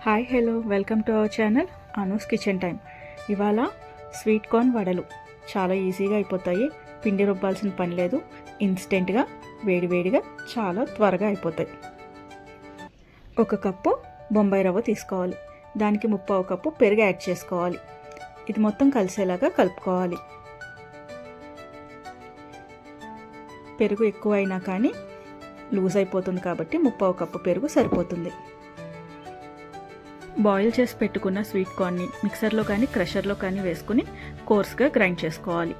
Hi hello welcome to our channel Anu's kitchen time. ఇవాళ sweet corn వడలు చాలా ఈజీగా అయిపోతాయి. పిండి రుబ్బాల్సిన పని లేదు. ఇన్స్టెంట్గా వేడివేడిగా చాలా త్వరగా అయిపోతాయి. 1 కప్పు బొంబాయి రవ్వ తీసుకోవాలి. దానికి 1/2 కప్పు పెరుగు యాడ్ చేసుకోవాలి. ఇది మొత్తం కలిసేలాగా కలుపుకోవాలి. పెరుగు ఎక్కువైనా కానీ లూజ్ అయిపోతుంది కాబట్టి 1/2 కప్పు పెరుగు సరిపోతుంది. బాయిల్ చేసి పెట్టుకున్న స్వీట్ కార్న్ని మిక్సర్లో కానీ క్రషర్లో కానీ వేసుకుని కోర్స్గా గ్రైండ్ చేసుకోవాలి.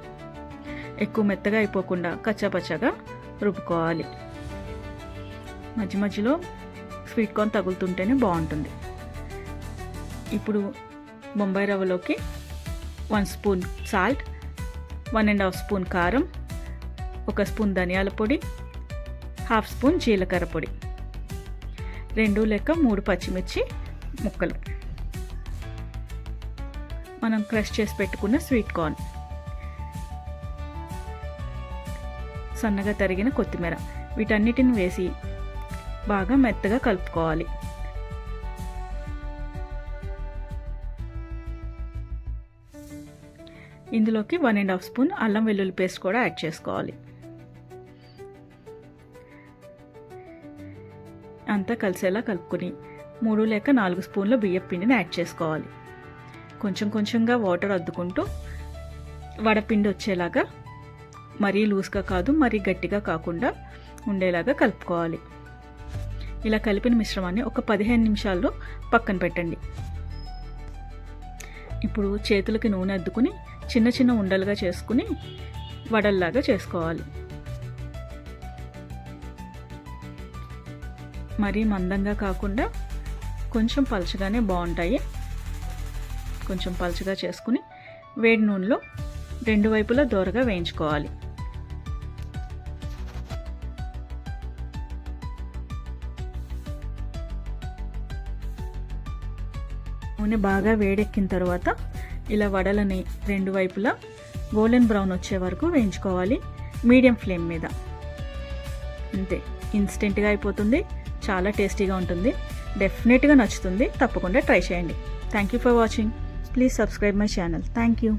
ఎక్కువ మెత్తగా అయిపోకుండా కచ్చాపచ్చాగా రుబ్బుకోవాలి. మధ్య మధ్యలో స్వీట్ కార్న్ తగులుతుంటేనే బాగుంటుంది. ఇప్పుడు బొంబాయి రవ్వలోకి 1 స్పూన్ సాల్ట్, 1.5 స్పూన్ కారం, 1 స్పూన్ ధనియాల పొడి, 1/2 స్పూన్ జీలకర్ర పొడి, 2 లేక 3 పచ్చిమిర్చి ముక్కలు, మనం క్రష్ చేసి పెట్టుకున్న స్వీట్ కార్న్, సన్నగా తరిగిన కొత్తిమీర, వీటన్నిటిని వేసి బాగా మెత్తగా కలుపుకోవాలి. ఇందులోకి 1.5 స్పూన్ అల్లం వెల్లుల్లి పేస్ట్ కూడా యాడ్ చేసుకోవాలి. అంతా కలిసేలా కలుపుకొని 3 లేక 4 స్పూన్ల బియ్యం పిండిని యాడ్ చేసుకోవాలి. కొంచెం కొంచెంగా వాటర్ అద్దుకుంటూ వడపిండి వచ్చేలాగా, మరీ లూజ్గా కాదు మరీ గట్టిగా కాకుండా ఉండేలాగా కలుపుకోవాలి. ఇలా కలిపిన మిశ్రమాన్ని ఒక 15 నిమిషాల్లో పక్కన పెట్టండి. ఇప్పుడు చేతులకి నూనె అద్దుకుని చిన్న చిన్న ఉండలుగా చేసుకుని వడల్లాగా చేసుకోవాలి. మరీ మందంగా కాకుండా కొంచెం పలుచగానే బాగుంటాయి. కొంచెం పలుచగా చేసుకుని వేడి నూనెలో 2 వైపులా దోరగా వేయించుకోవాలి. నూనె బాగా వేడెక్కిన తర్వాత ఇలా వడలని 2 వైపులా గోల్డెన్ బ్రౌన్ వచ్చే వరకు వేయించుకోవాలి, మీడియం ఫ్లేమ్ మీద. అంతే, ఇన్స్టెంట్గా అయిపోతుంది. చాలా టేస్టీగా ఉంటుంది. డెఫినెట్గా నచ్చుతుంది. తప్పకుండా ట్రై చేయండి. Thank you for watching. Please subscribe my channel. Thank you.